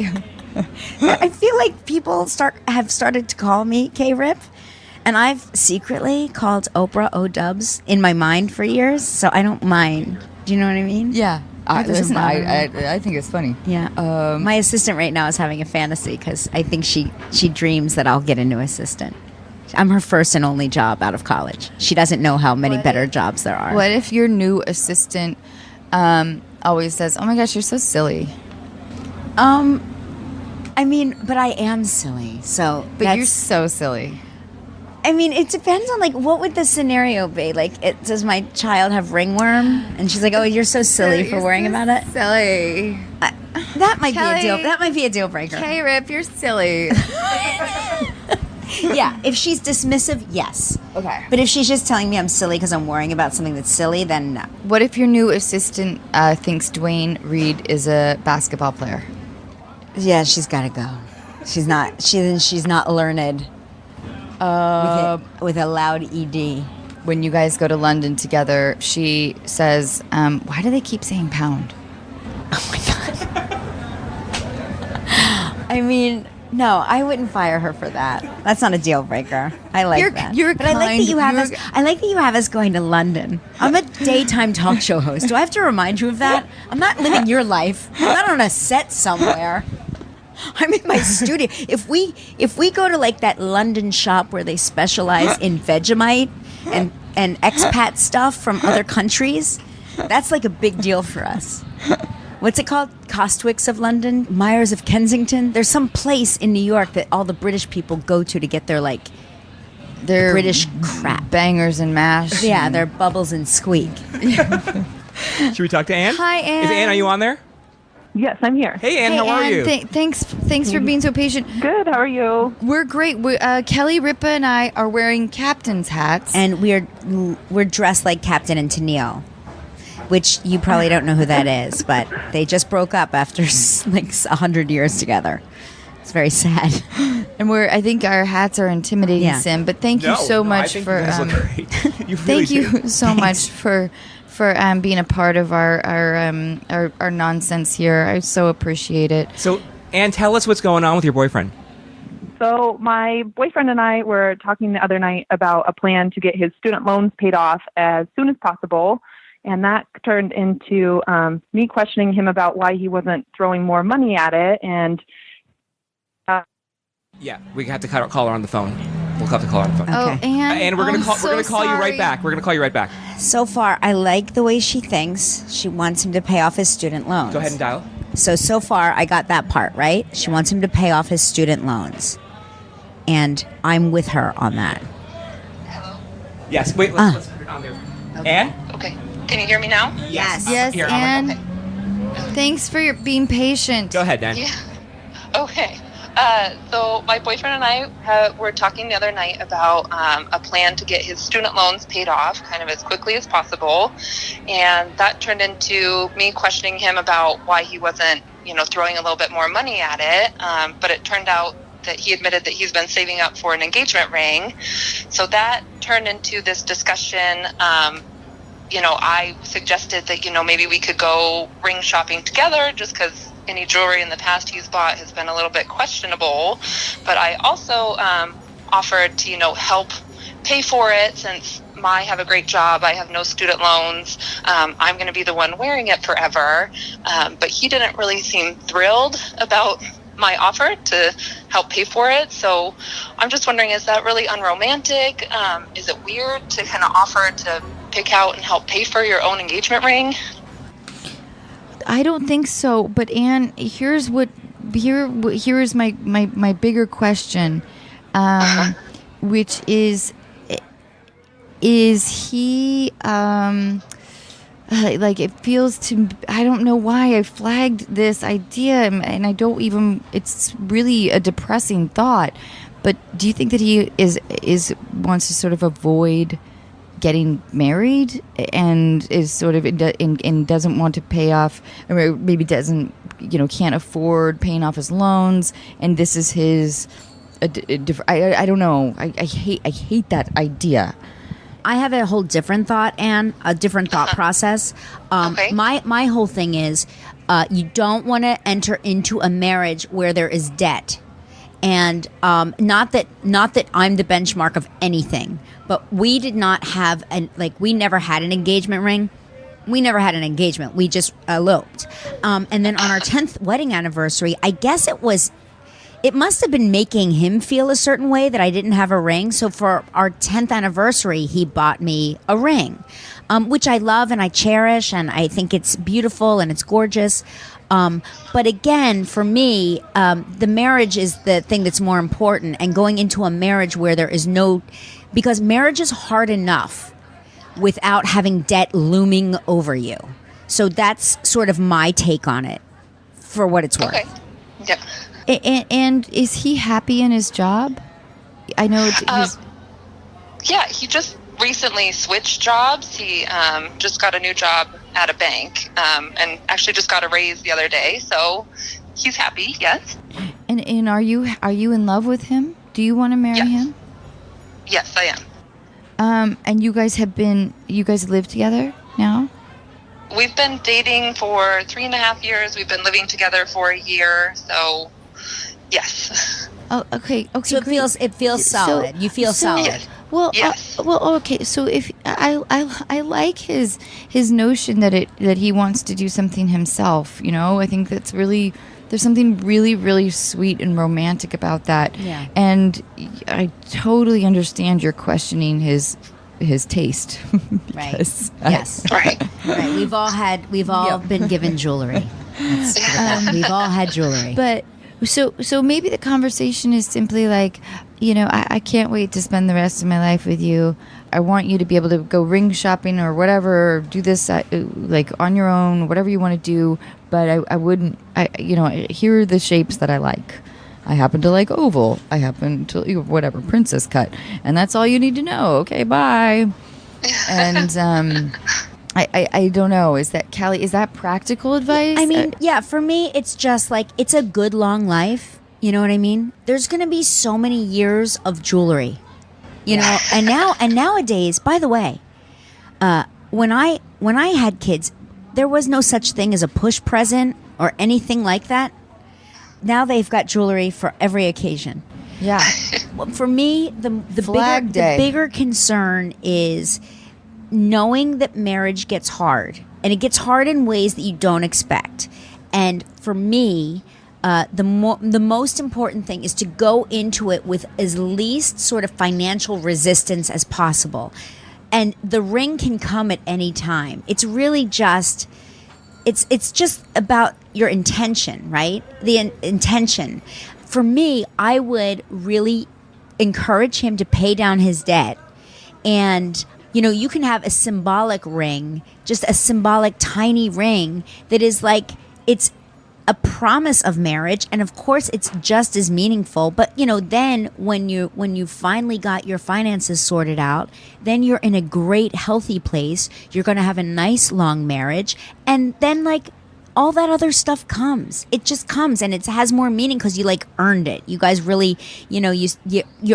I feel like people have started to call me K-Rip, and I've secretly called Oprah O-Dubs in my mind for years, so I don't mind. Do you know what I mean? Yeah. That doesn't bother me. I think it's funny. Yeah. My assistant right now is having a fantasy because I think she dreams that I'll get a new assistant. I'm her first and only job out of college. She doesn't know how many better jobs there are. What if your new assistant always says, "Oh my gosh, you're so silly." I mean, but I am silly, so But you're so silly. I mean, it depends on, like, what would the scenario be? Like, does my child have ringworm? And she's like, oh, you're so silly for worrying about it. Silly. That might Kelly- be a deal breaker. Hey, Rip, you're silly. Yeah, if she's dismissive, yes. Okay. But if she's just telling me I'm silly because I'm worrying about something that's silly, then no. What if your new assistant thinks Dwayne Reed is a basketball player? Yeah, she's got to go. She's not learned with a loud ED. When you guys go to London together, she says, why do they keep saying pound? Oh my God. I mean, no, I wouldn't fire her for that. That's not a deal breaker. I like that. But I like that you have us. I like that you have us going to London. I'm a daytime talk show host. Do I have to remind you of that? I'm not living your life. I'm not on a set somewhere. I'm in my studio. If we go to like that London shop where they specialize in Vegemite and expat stuff from other countries, that's like a big deal for us. What's it called? Costwicks of London? Myers of Kensington? There's some place in New York that all the British people go to get their, like, Their British crap. Bangers and mash. Yeah, their bubbles and squeak. Should we talk to Anne? Hi, Anne. Is Anne, are you on there? Yes, I'm here. Hey, Anne, how are Anne, you? Thanks for being so patient. Good. How are you? We're great. Kelly Ripa and I are wearing captain's hats. And we're dressed like Captain and Tennille, which you probably don't know who that is, but they just broke up after like 100 years together. It's very sad. And I think our hats are intimidating, Yeah. Sim. But thank you so much for. You guys look great. You really Thank you do. so much for being a part of our nonsense here. I so appreciate it. So, Anne, tell us what's going on with your boyfriend. So my boyfriend and I were talking the other night about a plan to get his student loans paid off as soon as possible. And that turned into me questioning him about why he wasn't throwing more money at it. And Yeah, we have to call her on the phone. We'll have to call her on the phone. Oh, Okay. Anne, And we're gonna call. We're gonna call you right sorry. back. We're gonna call you right back. So far, I like the way she thinks. She wants him to pay off his student loans. Go ahead and dial. So far, I got that part, right? She wants him to pay off his student loans. And I'm with her on that. Yes. Wait. Let's put it on there. Anne. Okay. Can you hear me now? Yes. Yes, Here, Anne. Okay. Thanks for being patient. Go ahead, Anne. Yeah. Okay. So my boyfriend and I were talking the other night about a plan to get his student loans paid off kind of as quickly as possible. And that turned into me questioning him about why he wasn't, throwing a little bit more money at it. But it turned out that he admitted that he's been saving up for an engagement ring. So that turned into this discussion. I suggested that, maybe we could go ring shopping together just because any jewelry in the past he's bought has been a little bit questionable. But I also offered to, help pay for it since I have a great job. I have no student loans. I'm going to be the one wearing it forever. But he didn't really seem thrilled about my offer to help pay for it. So I'm just wondering, is that really unromantic? Is it weird to kind of offer to pick out and help pay for your own engagement ring? I don't think so. But Anne, here's my bigger question, which is he like, it feels to, I don't know why I flagged this idea, and I don't even, it's really a depressing thought. But do you think that he wants to sort of avoid getting married and is sort of and doesn't want to pay off, or maybe doesn't, can't afford paying off his loans, and this is his I don't know. I hate that idea. I have a whole different thought, Anne, a different thought process. Okay. My whole thing is you don't want to enter into a marriage where there is debt. And not that I'm the benchmark of anything, but we did not have we never had an engagement ring. We never had an engagement. We just eloped. And then on our 10th wedding anniversary, I guess it must have been making him feel a certain way that I didn't have a ring. So for our 10th anniversary, he bought me a ring, which I love and I cherish, and I think it's beautiful and it's gorgeous. But again, for me, the marriage is the thing that's more important, and going into a marriage where there is no because marriage is hard enough without having debt looming over you. So that's sort of my take on it, for what it's worth. Okay. Yep. And is he happy in his job? I know he's... Yeah, he just recently switched jobs. He just got a new job at a bank, and actually just got a raise the other day. So he's happy. Yes. And are you in love with him? Do you want to marry him? Yes, I am. And you guys live together now? We've been dating for 3.5 years. We've been living together for a year. So, yes. Oh, okay. So great. it feels solid. You feel solid. Yes. Well, Yes. Okay. So if I like his notion that he wants to do something himself. You know, I think that's really, there's something really, really sweet and romantic about that. Yeah. And I totally understand you're questioning his taste. Right. Because Yes. Right. Right. We've all been given jewelry. We've all had jewelry. But so maybe the conversation is simply like, you know, I can't wait to spend the rest of my life with you. I want you to be able to go ring shopping or whatever, or do this like on your own, whatever you want to do. But I wouldn't, here are the shapes that I like. I happen to like oval. I happen to whatever, princess cut. And that's all you need to know. Okay, bye. And I don't know. Is that, Callie, is that practical advice? I mean, yeah, for me, it's just like, it's a good long life. You know what I mean? There's going to be so many years of jewelry, you know, and nowadays, by the way, when I had kids, there was no such thing as a push present or anything like that. Now they've got jewelry for every occasion. Yeah. For me, the bigger concern is knowing that marriage gets hard, and it gets hard in ways that you don't expect. And for me, the most important thing is to go into it with as least sort of financial resistance as possible. And the ring can come at any time. It's really just, it's just about your intention, right? The intention. For me, I would really encourage him to pay down his debt. And, you know, you can have a symbolic ring, just a symbolic tiny ring that is like, it's a promise of marriage, and of course it's just as meaningful. But you know, then when you finally got your finances sorted out, then you're in a great healthy place. You're going to have a nice long marriage, and then like all that other stuff comes. It just comes, and it has more meaning because you like earned it. You guys really, you know, you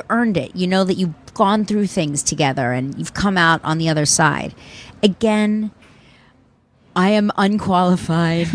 earned it. You know that you've gone through things together and you've come out on the other side. Again, I am unqualified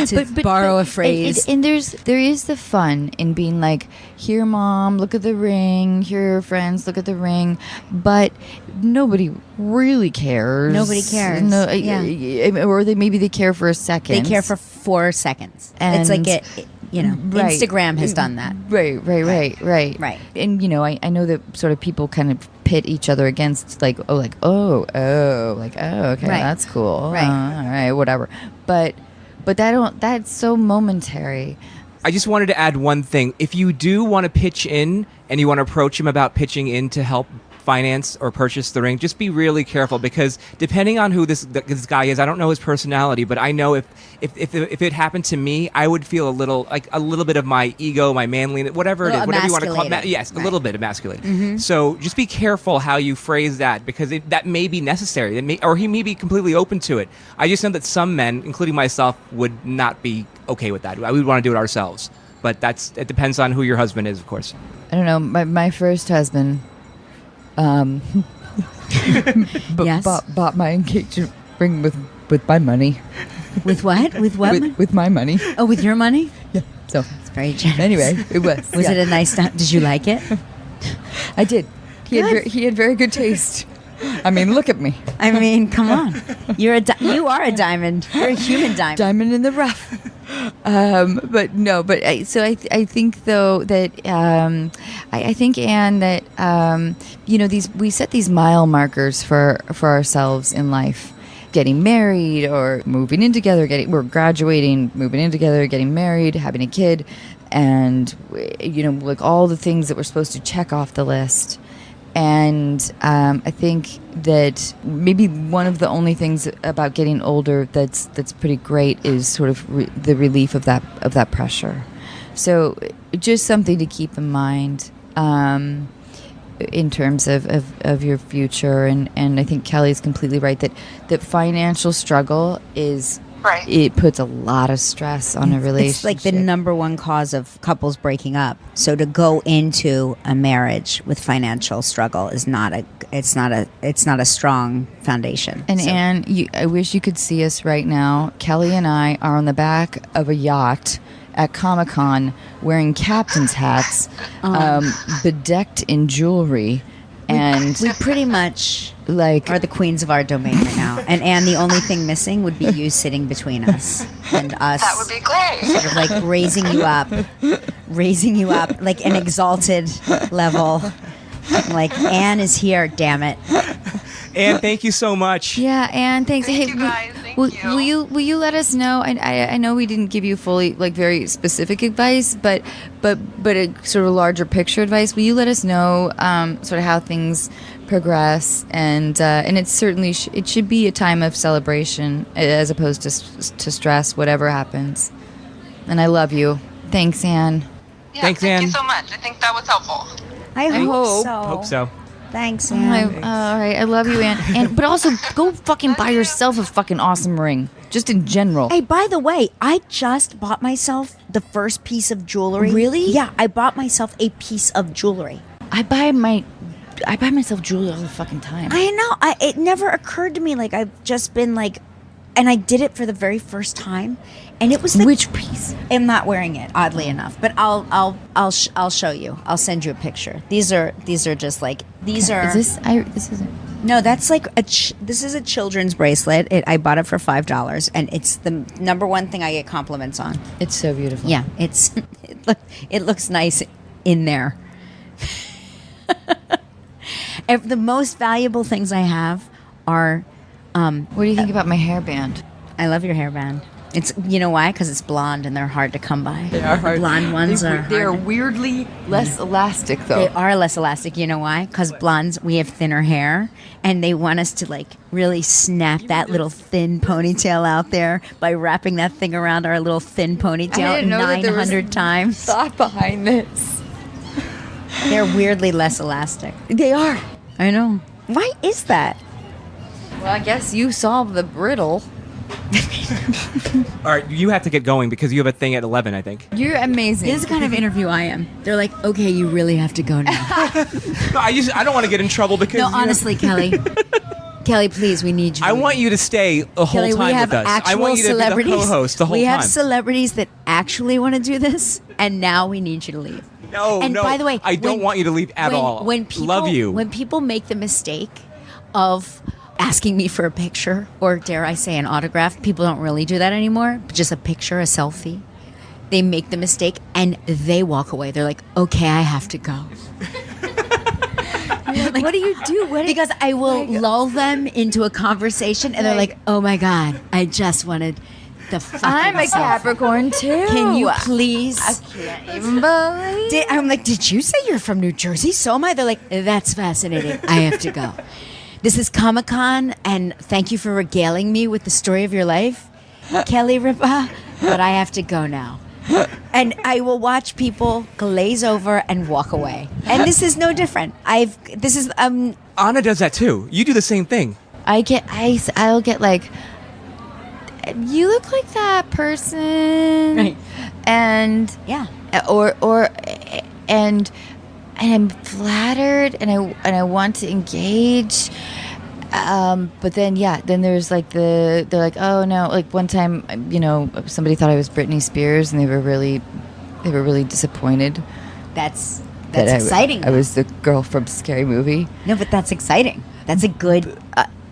to borrow a phrase. And there is the fun in being like, here, Mom, look at the ring. Here, friends, look at the ring. But nobody really cares. Nobody cares. No, Yeah. Or maybe they care for a second. They care for 4 seconds. And it's like right. Instagram has done that. Right. And you know, I know that sort of people kind of pit each other against okay, Right. that's cool. Right. All right, whatever. But that's so momentary. I just wanted to add one thing. If you do want to pitch in and you want to approach him about pitching in to help finance or purchase the ring, just be really careful, because depending on who this guy is, I don't know his personality, but I know if it happened to me, I would feel a little bit of my ego, my manliness, whatever it is, whatever you want to call it. Yes, right. A little bit emasculated. Mm-hmm. So just be careful how you phrase that, because that may be necessary, or he may be completely open to it. I just know that some men, including myself, would not be okay with that. We would want to do it ourselves, but it depends on who your husband is, of course. I don't know. My first husband. Yes. Bought my engagement ring with my money. With what? With what? With my money. Oh, with your money? Yeah. So it's very generous. Anyway, it was. Was it a nice time? Did you like it? I did. He had very good taste. I mean, look at me. I mean, come on. You are a diamond. You're a human diamond. Diamond in the rough. I think though that I think, Anne, that we set these mile markers for ourselves in life. Getting married or moving in together, we're graduating, moving in together, getting married, having a kid, and like all the things that we're supposed to check off the list. And I think that maybe one of the only things about getting older that's pretty great is sort of the relief of that pressure. So just something to keep in mind in terms of your future. And I think Kelly's completely right that financial struggle is... Right. It puts a lot of stress on a relationship. It's like the number one cause of couples breaking up. So to go into a marriage with financial struggle is not a strong foundation. And So- Anne, I wish you could see us right now. Kelly and I are on the back of a yacht at Comic-Con wearing captain's hats, bedecked in jewelry. And we pretty much like are the queens of our domain right now. And the only thing missing would be you sitting between us and us. That would be great. Sort of like raising you up like an exalted level. Like, Anne is here, damn it. And thank you so much. yeah, Anne, thanks. Thank you, guys. Thank will you. you let us know? I know we didn't give you fully like very specific advice, but a sort of larger picture advice. Will you let us know sort of how things progress? And it's certainly it should be a time of celebration as opposed to stress, whatever happens. And I love you. Thanks, Anne. Yeah, Thanks, thank Ann. you so much. I think that was helpful. I hope so. Hope so. Thanks, All Anne. right, I love you, Anne. But also, go fucking buy yourself a fucking awesome ring, just in general. Hey, by the way, I just bought myself the first piece of jewelry. Really? Yeah, I bought myself a piece of jewelry. I buy myself jewelry all the fucking time. I know. It never occurred to me. Like, I've just been like, and I did it for the very first time, and it was the Which piece? I'm not wearing it, oddly enough, but I'll show you. I'll send you a picture. These are just like these are. Is this? This isn't. No, that's like this is a children's bracelet. I bought it for $5, and it's the number one thing I get compliments on. It's so beautiful. Yeah, it looks nice in there. The most valuable things I have are. What do you think about my hairband? I love your hairband. It's you know why? Because it's blonde and they're hard to come by. They are hard. Blonde ones are. They're hard. weirdly less elastic, though. They are less elastic. You know why? Because blondes, we have thinner hair, and they want us to like really snap that little thin ponytail out there by wrapping that thing around our little thin ponytail I didn't know that there was 900 times. thought behind this. They're weirdly less elastic. They are. I know. Why is that? Well, I guess you solved the riddle. All right, you have to get going because you have a thing at 11, I think. You're amazing. This is the kind of interview I am. They're like, okay, you really have to go now. No, I don't want to get in trouble because No, honestly, Kelly. Kelly, please, we need you. I want you to stay the whole Kelly, time we have with us. actual I want you to celebrities. be the co-host the whole we have time. celebrities that actually want to do this, and now we need you to leave. No, and no, by the way, I don't want you to leave at all. When people, Love you. When people make the mistake of asking me for a picture, or dare I say an autograph, people don't really do that anymore. Just a picture, a selfie. They make the mistake and they walk away. They're like, okay, I have to go. Like, what do you do? Because I will lull them into a conversation and they're like, oh my God, I just wanted the fucking I'm a selfie. Capricorn too. Can you please? I can't even believe. I'm like, did you say you're from New Jersey? So am I. They're like, that's fascinating. I have to go. This is Comic-Con, and thank you for regaling me with the story of your life, Kelly Ripa, but I have to go now. And I will watch people glaze over and walk away. And this is no different. Anna does that too. You do the same thing. I'll get like, you look like that person, Right. and yeah. And I'm flattered, and I want to engage, but then there's like they're like, oh no, like one time, somebody thought I was Britney Spears, and they were really disappointed. That's that exciting. I was the girl from Scary Movie. No, but that's exciting. That's a good.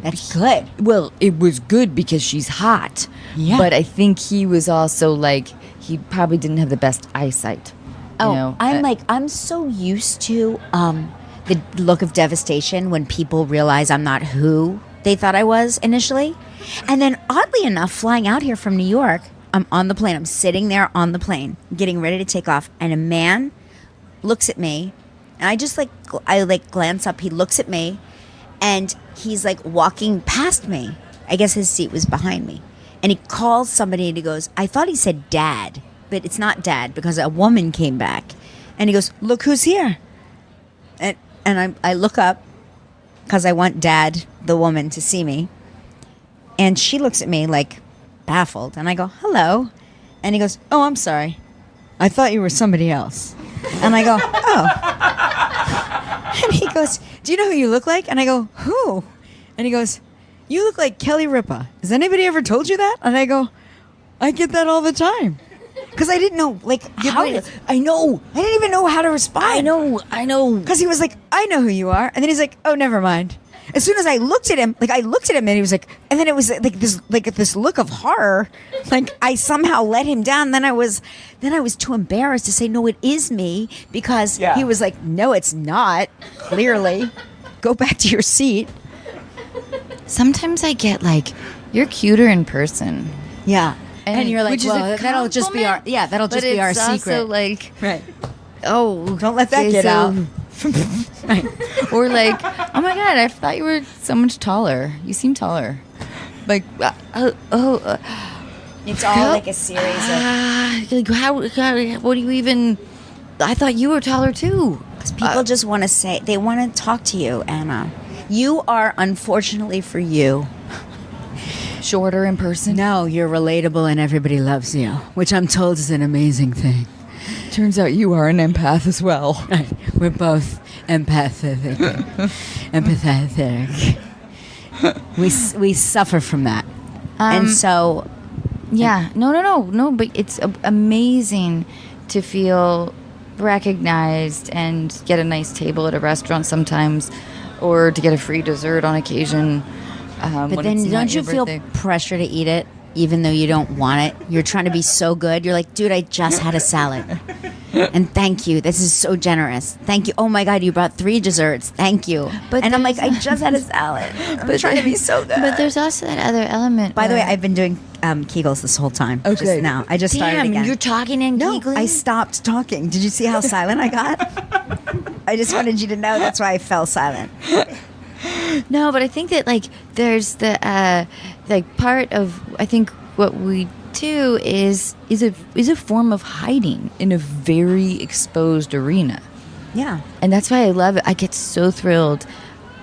That's good. Well, it was good because she's hot. Yeah. But I think he was also like, he probably didn't have the best eyesight. I'm so used to the look of devastation when people realize I'm not who they thought I was initially. And then oddly enough, flying out here from New York, I'm on the plane. I'm sitting there on the plane, getting ready to take off, and a man looks at me And I just I glance up. He looks at me, and he's like walking past me. I guess his seat was behind me. And he calls somebody and he goes, I thought he said dad, but it's not dad because a woman came back. And he goes, look who's here. And I look up because I want dad, the woman, to see me. And she looks at me like baffled. And I go, hello. And he goes, oh, I'm sorry. I thought you were somebody else. And I go, oh. And he goes, do you know who you look like? And I go, who? And he goes, you look like Kelly Ripa. Has anybody ever told you that? And I go, I get that all the time. Because I didn't know, how to... I know. I didn't even know how to respond. I know. Because he was like, I know who you are. And then he's like, oh, never mind. As soon as I looked at him, and he was like... And then it was this look of horror. I somehow let him down. Then I was too embarrassed to say, no, it is me. Because he was like, no, it's not. Clearly. Go back to your seat. Sometimes I get you're cuter in person. Yeah. And you're like, which is well, a that'll just be our secret. Also right. Oh, don't let that get out. Right. Or oh my God, I thought you were so much taller. You seem taller. It's all a series of. How? What do you even? I thought you were taller too. Because people just want to say they want to talk to you, Anna. You are, unfortunately for you, shorter in person. No, you're relatable and everybody loves you, which I'm told is an amazing thing. Turns out you are an empath as well. Right. We're both empathetic. We suffer from that. And so... Yeah. No. But it's amazing to feel recognized and get a nice table at a restaurant sometimes, or to get a free dessert on occasion. But then don't you feel pressure to eat it even though you don't want it? You're trying to be so good. You're like, dude, I just had a salad. And thank you. This is so generous. Thank you. Oh my God, you brought 3 desserts. Thank you. And I'm like, I just had a salad. I'm trying to be so good. But there's also that other element. By the way, I've been doing Kegels this whole time. Okay. Just now. I just started again. You're talking and giggling? No, I stopped talking. Did you see how silent I got? I just wanted you to know that's why I fell silent. No, but I think that there's the part of I think what we do is a form of hiding in a very exposed arena. Yeah, and that's why I love it. I get so thrilled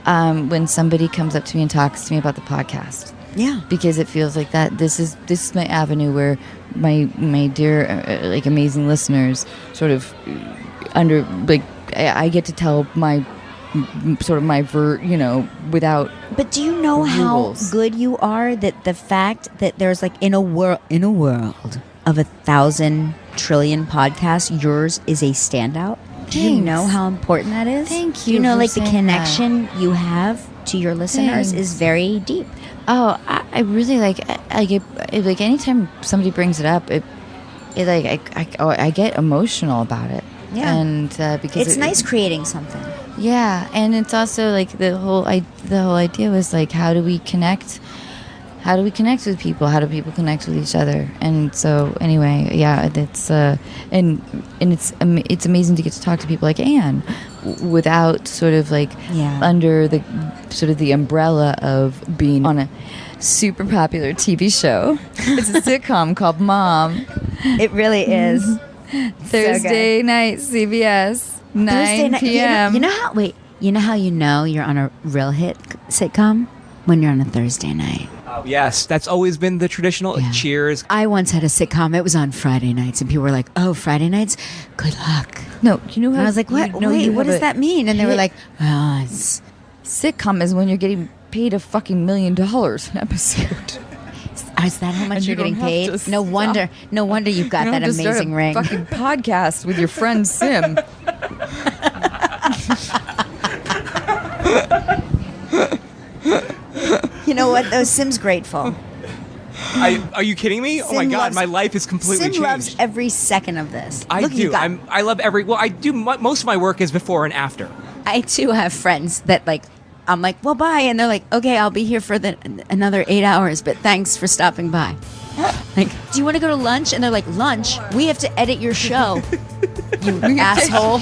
when somebody comes up to me and talks to me about the podcast. Yeah, because it feels like that. This is my avenue where my dear amazing listeners sort of I get to tell my without. But do you know how good you are that the fact that there's in a world of 1,000 trillion podcasts, yours is a standout? Do you know how important that is? Thank you. You know, the connection you have to your listeners is very deep. Oh, I really I get anytime somebody brings it up, I get emotional about it. Yeah, and because it's nice creating something. Yeah, and it's also the whole idea was how do we connect? How do we connect with people? How do people connect with each other? And so anyway, yeah, it's and it's amazing to get to talk to people like Anne without sort of under the sort of the umbrella of being on a super popular TV show. It's a sitcom called Mom. It really is. Thursday night, CBS, 9 p.m. You know how you're on a real hit sitcom? When you're on a Thursday night. Oh, yes, that's always been the traditional Cheers. I once had a sitcom. It was on Friday nights, and people were like, "Oh, Friday nights? Good luck." No, you know how? And I was like, "What? Wait, what does that mean?" And they were like, "Oh, it's sitcom is when you're getting paid $1 fucking million an episode." Is that how much you're getting paid? No wonder you've got that amazing ring. Fucking podcast with your friend Sim. You know what? Though Sim's grateful. Are you kidding me? Oh my God, my life is completely changed. Sim loves every second of this. I do. I love every. Well, I do. Most of my work is before and after. I too have friends that I'm like, well, bye, and they're like, okay, I'll be here for another 8 hours, but thanks for stopping by. Do you want to go to lunch? And they're like, lunch? We have to edit your show, you asshole.